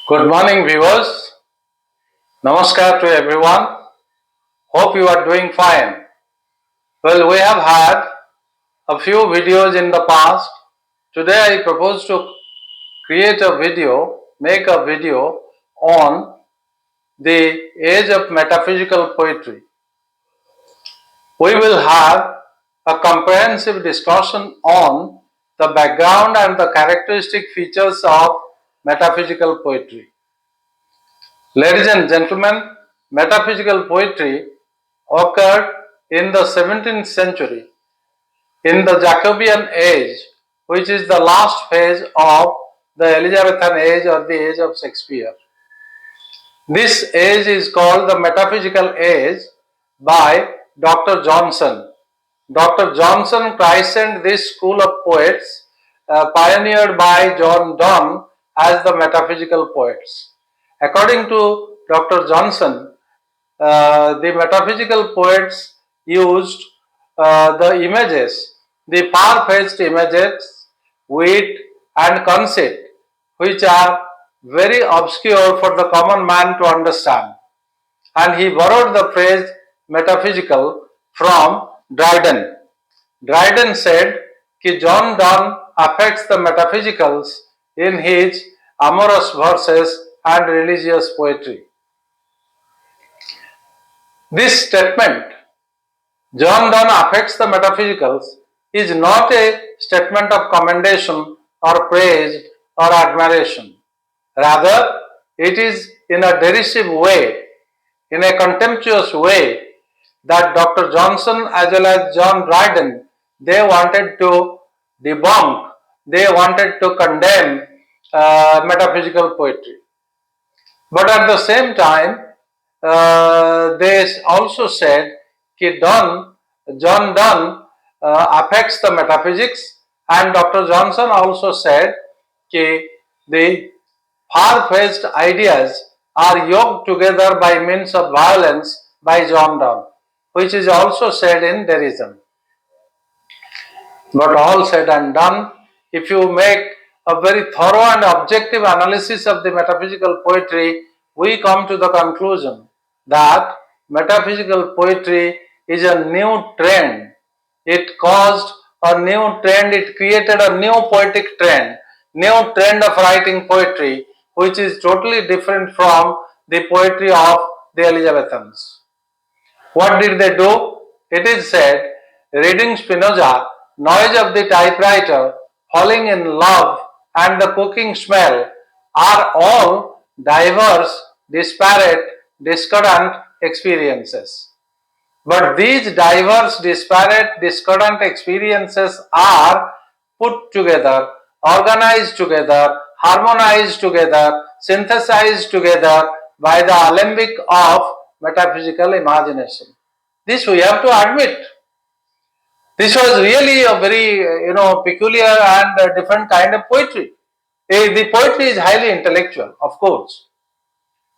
Good morning, viewers. Namaskar to everyone. Hope you are doing fine. Well, we have had a few videos in the past. Today, I propose to make a video on the age of metaphysical poetry. We will have a comprehensive discussion on the background and the characteristic features of metaphysical poetry. Ladies and gentlemen, metaphysical poetry occurred in the 17th century, in the Jacobean age, which is the last phase of the Elizabethan age or the age of Shakespeare. This age is called the metaphysical age by Dr. Johnson. Dr. Johnson christened this school of poets pioneered by John Donne as the metaphysical poets. According to Dr. Johnson, the metaphysical poets used the far-fetched images, wit and conceit, which are very obscure for the common man to understand. And he borrowed the phrase metaphysical from Dryden. Dryden said that John Donne affects the metaphysicals in his amorous verses and religious poetry. This statement, John Donne affects the metaphysicals, is not a statement of commendation or praise or admiration. Rather, it is in a derisive way, in a contemptuous way, that Dr. Johnson as well as John Dryden, they wanted to debunk, they wanted to condemn metaphysical poetry. But at the same time, they also said that John Donne affects the metaphysics, and Dr. Johnson also said that the far-fetched ideas are yoked together by means of violence by John Donne, which is also said in derision. But all said and done, if you make a very thorough and objective analysis of the metaphysical poetry, we come to the conclusion that metaphysical poetry is a new trend. It caused a new trend, it created a new poetic trend, new trend of writing poetry, which is totally different from the poetry of the Elizabethans. What did they do? It is said, reading Spinoza, noise of the typewriter, falling in love, and the cooking smell are all diverse, disparate, discordant experiences. But these diverse, disparate, discordant experiences are put together, organized together, harmonized together, synthesized together by the alembic of metaphysical imagination. This we have to admit. This was really a very peculiar and different kind of poetry. The poetry is highly intellectual, of course.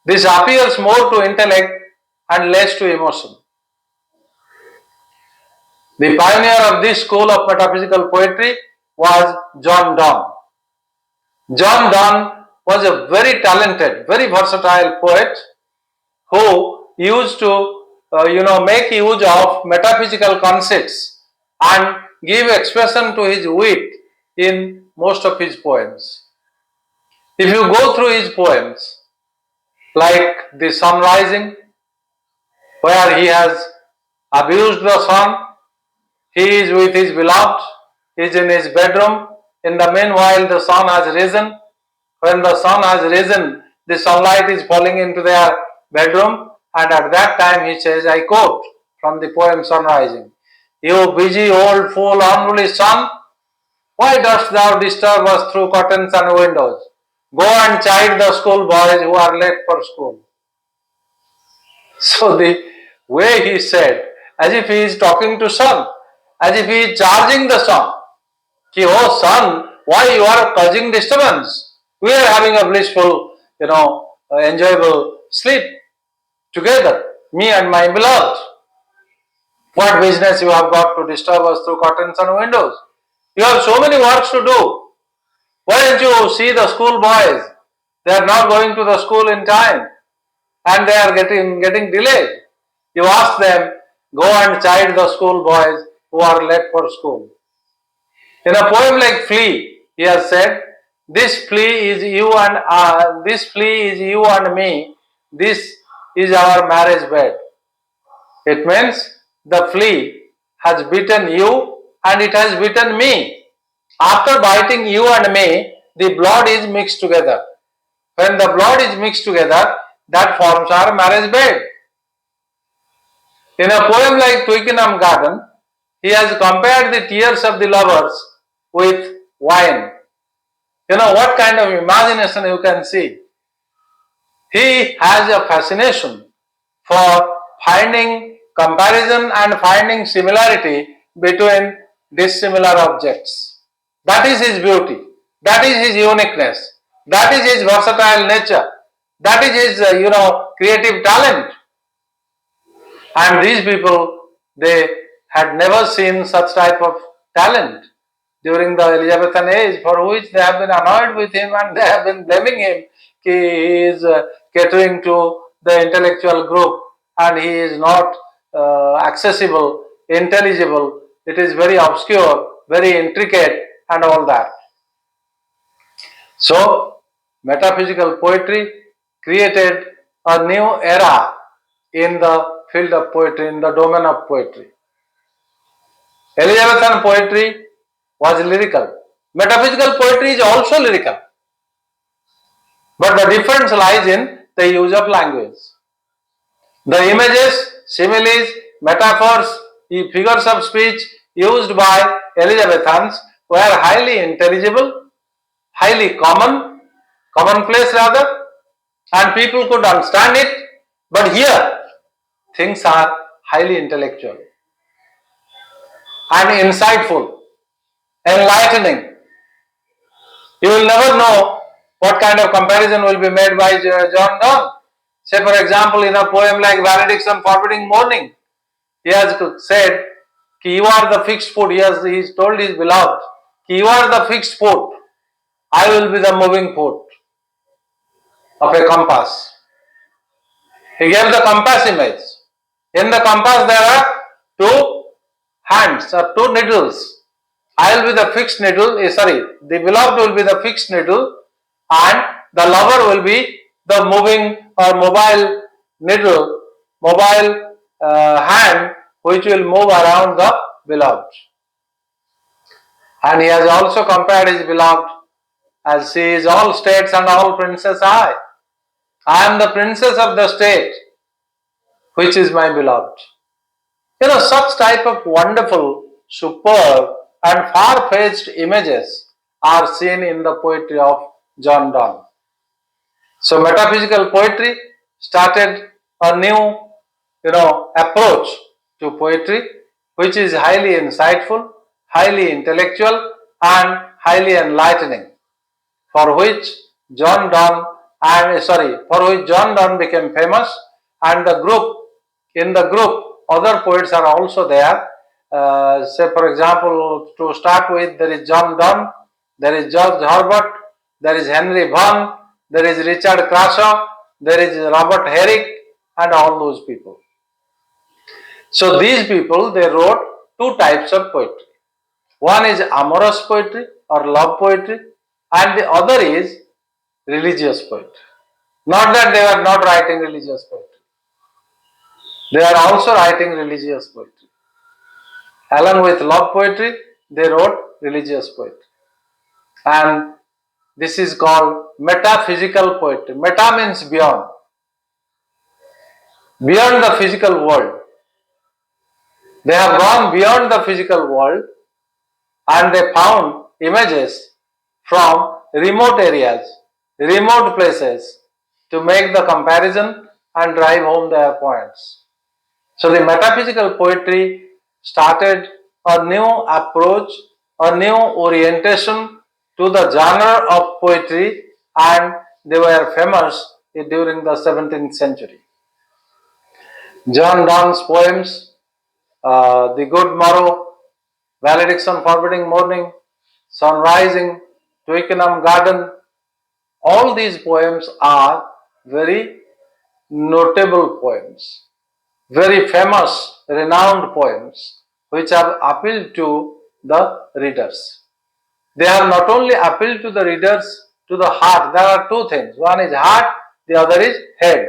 This appeals more to intellect and less to emotion. The pioneer of this school of metaphysical poetry was John Donne. John Donne was a very talented, very versatile poet who used to make use of metaphysical concepts and give expression to his wit in most of his poems. If you go through his poems, like The Sun Rising, where he has abused the sun, he is with his beloved, he is in his bedroom. In the meanwhile, the sun has risen. When the sun has risen, the sunlight is falling into their bedroom, and at that time he says, I quote from the poem Sun Rising, You busy old fool unruly sun, why dost thou disturb us through curtains and windows? Go and chide the school boys who are late for school. So the way he said, as if he is talking to sun, as if he is charging the sun, ki, oh sun, why you are causing disturbance? We are having a blissful, enjoyable sleep together, me and my beloved. What business you have got to disturb us through curtains and windows? You have so many works to do. Why don't you see the school boys? They are not going to the school in time and they are getting delayed. You ask them, go and chide the school boys who are late for school. In a poem like Flea, he has said, this flea is you and me. This is our marriage bed. It means the flea has bitten you and it has bitten me. After biting you and me, the blood is mixed together. When the blood is mixed together, that forms our marriage bed. In a poem like Twickenham Garden, he has compared the tears of the lovers with wine. You know what kind of imagination you can see. He has a fascination for finding comparison and finding similarity between dissimilar objects. That is his beauty. That is his uniqueness. That is his versatile nature. That is his, creative talent. And these people, they had never seen such type of talent during the Elizabethan age, for which they have been annoyed with him and they have been blaming him. He is catering to the intellectual group and he is not accessible, intelligible. It is very obscure, very intricate and all that. So, metaphysical poetry created a new era in the field of poetry, in the domain of poetry. Elizabethan poetry was lyrical. Metaphysical poetry is also lyrical. But the difference lies in the use of language. The images, similes, metaphors, figures of speech used by Elizabethans were highly intelligible, highly commonplace rather, and people could understand it. But here, things are highly intellectual and insightful, enlightening. You will never know what kind of comparison will be made by John Donne. Say, for example, in a poem like Valediction Forbidding Mourning, he has said, you are the fixed foot. He told his beloved, you are the fixed foot. I will be the moving foot of a compass. He gave the compass image. In the compass, there are two hands or two needles. I will be the fixed needle, the beloved will be the fixed needle and the lover will be the moving or mobile needle, mobile hand which will move around the beloved. And he has also compared his beloved as she is all states and all princess I. I am the princess of the state which is my beloved. You know, such type of wonderful, superb and far-fetched images are seen in the poetry of John Donne. So metaphysical poetry started a new, approach to poetry, which is highly insightful, highly intellectual, and highly enlightening, for which John Donne became famous, and in the group, other poets are also there. Say, for example, to start with, there is John Donne, there is George Herbert, there is Henry Vaughan, there is Richard Crashaw, there is Robert Herrick, and all those people. So these people, they wrote two types of poetry. One is amorous poetry or love poetry, and the other is religious poetry. Not that they are not writing religious poetry. They are also writing religious poetry. Along with love poetry, they wrote religious poetry. And this is called metaphysical poetry. Meta means beyond. Beyond the physical world. They have gone beyond the physical world and they found images from remote areas, remote places to make the comparison and drive home their points. So the metaphysical poetry started a new approach, a new orientation to the genre of poetry, and they were famous during the 17th century. John Donne's poems, The Good Morrow, Valediction Forbidding Mourning, Sunrising, Twickenham Garden, All these poems are very notable poems, very famous, renowned poems, which have appealed to the readers. They are not only appeal to the readers, to the heart. There are two things. One is heart, the other is head.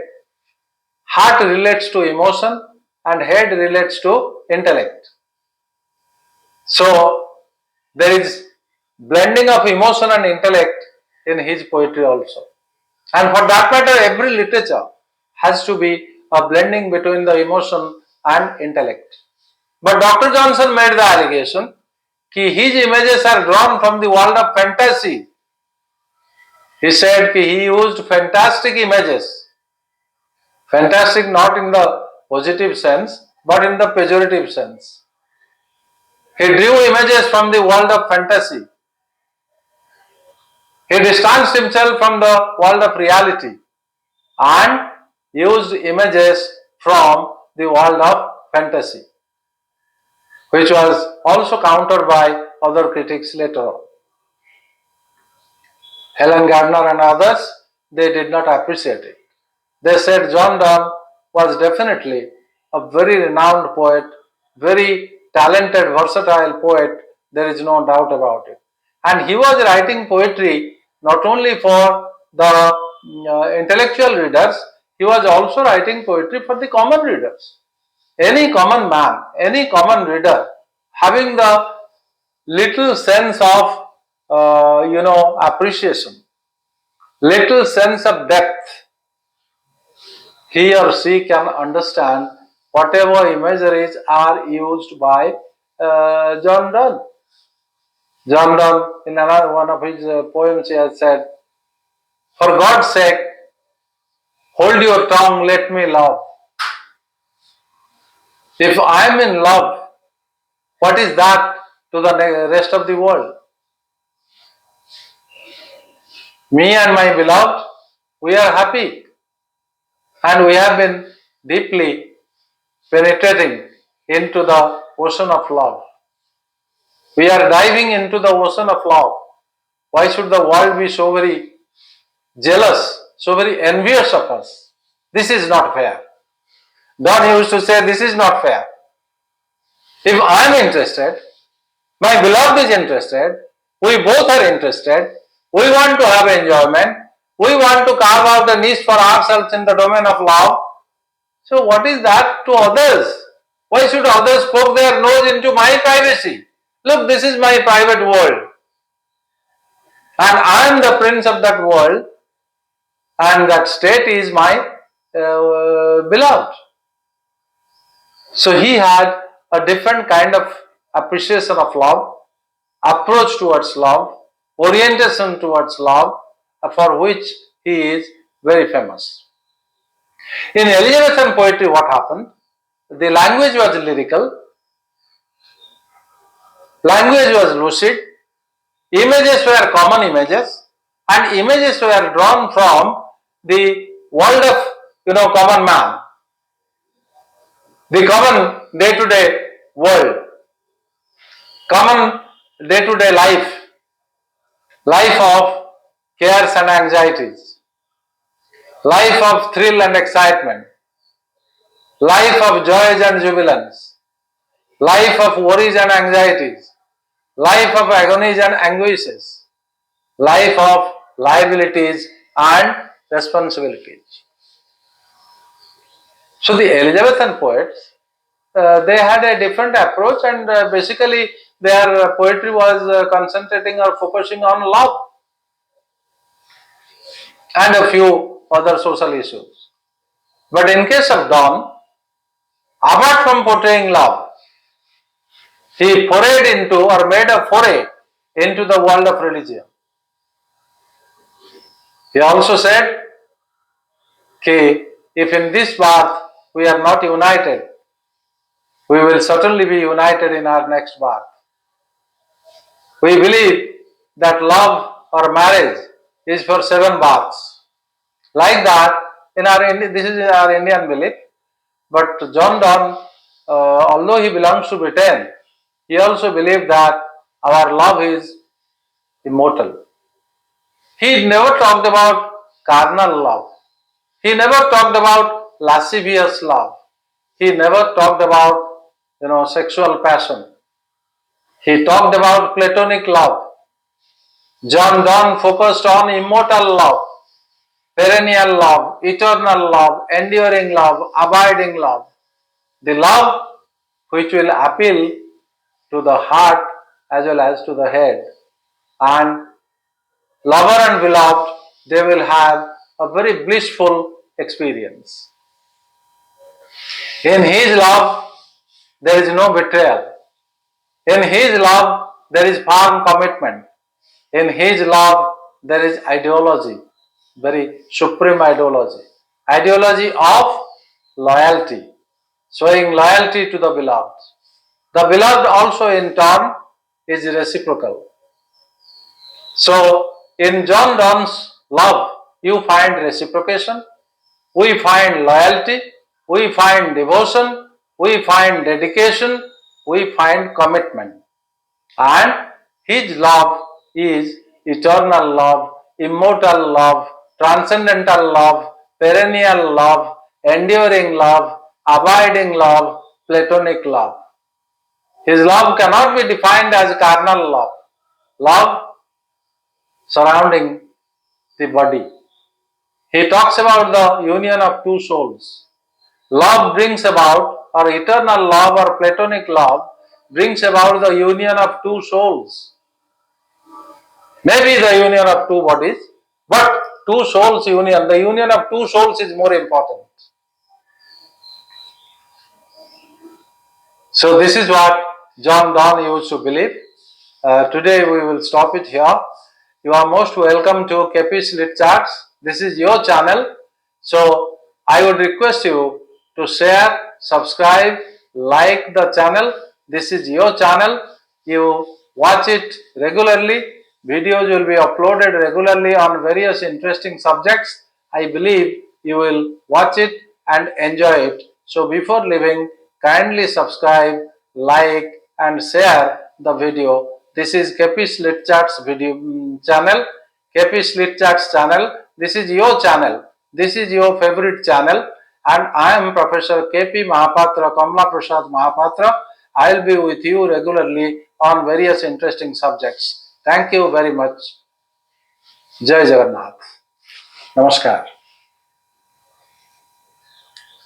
Heart relates to emotion and head relates to intellect. So there is blending of emotion and intellect in his poetry also. And for that matter, every literature has to be a blending between the emotion and intellect. But Dr. Johnson made the allegation that his images are drawn from the world of fantasy. He said that he used fantastic images. Fantastic not in the positive sense, but in the pejorative sense. He drew images from the world of fantasy. He distanced himself from the world of reality and used images from the world of fantasy, which was also countered by other critics later on. Helen Gardner and others, they did not appreciate it. They said John Donne was definitely a very renowned poet, very talented, versatile poet, there is no doubt about it. And he was writing poetry not only for the intellectual readers, he was also writing poetry for the common readers. Any common man, any common reader having the little sense of appreciation, little sense of depth, he or she can understand whatever imageries are used by John Donne. John Donne, in another one of his poems, he has said, "For God's sake, hold your tongue, let me love. If I am in love, what is that to the rest of the world? Me and my beloved, we are happy, and we have been deeply penetrating into the ocean of love. We are diving into the ocean of love. Why should the world be so very jealous, so very envious of us? This is not fair." Donne used to say, "This is not fair. If I am interested, my beloved is interested, we both are interested, we want to have enjoyment, we want to carve out a niche for ourselves in the domain of love. So what is that to others? Why should others poke their nose into my privacy? Look, this is my private world. And I am the prince of that world, and that state is my beloved." So he had a different kind of appreciation of love, approach towards love, orientation towards love, for which he is very famous. In Elizabethan poetry, what happened? The language was lyrical, language was lucid, images were common images, and images were drawn from the world of common man, the common day-to-day world, common day-to-day life of cares and anxieties, life of thrill and excitement, life of joys and jubilance, life of worries and anxieties, life of agonies and anguishes, life of liabilities and responsibilities. So the Elizabethan poets, they had a different approach, and basically their poetry was concentrating or focusing on love and a few other social issues. But in case of Donne, apart from portraying love, he forayed into or made a foray into the world of religion. He also said, "Ki if in this birth we are not united, we will certainly be united in our next birth." We believe that love or marriage is for 7 births. Like that, this is our Indian belief. But John Donne, although he belongs to Britain, he also believed that our love is immortal. He never talked about carnal love. He never talked about lascivious love. He never talked about, sexual passion. He talked about platonic love. John Donne focused on immortal love, perennial love, eternal love, enduring love, abiding love. The love which will appeal to the heart as well as to the head. And lover and beloved, they will have a very blissful experience. In his love, there is no betrayal. In his love, there is firm commitment. In his love, there is ideology, very supreme ideology. Ideology of loyalty, showing loyalty to the beloved. The beloved also in turn is reciprocal. So, in John Donne's love, you find reciprocation, we find loyalty, we find devotion, we find dedication, we find commitment. And his love is eternal love, immortal love, transcendental love, perennial love, enduring love, abiding love, platonic love. His love cannot be defined as carnal love, love surrounding the body. He talks about the union of two souls. Love brings about, or eternal love or platonic love brings about the union of two souls. Maybe the union of two bodies, but two souls union, the union of two souls is more important. So this is what John Donne used to believe. Today we will stop it here. You are most welcome to KP's Lit Charts. This is your channel. So I would request you to share, subscribe, like the channel. This is your channel. You watch it regularly. Videos will be uploaded regularly on various interesting subjects. I believe you will watch it and enjoy it. So before leaving, kindly subscribe, like and share the video. This is KP's Lit Charts video channel. KP's Lit Charts channel. This is your channel. This is your favorite channel. And I am Professor KP Mahapatra, Kamla Prasad Mahapatra. I will be with you regularly on various interesting subjects. Thank you very much. Jai Jagannath. Namaskar.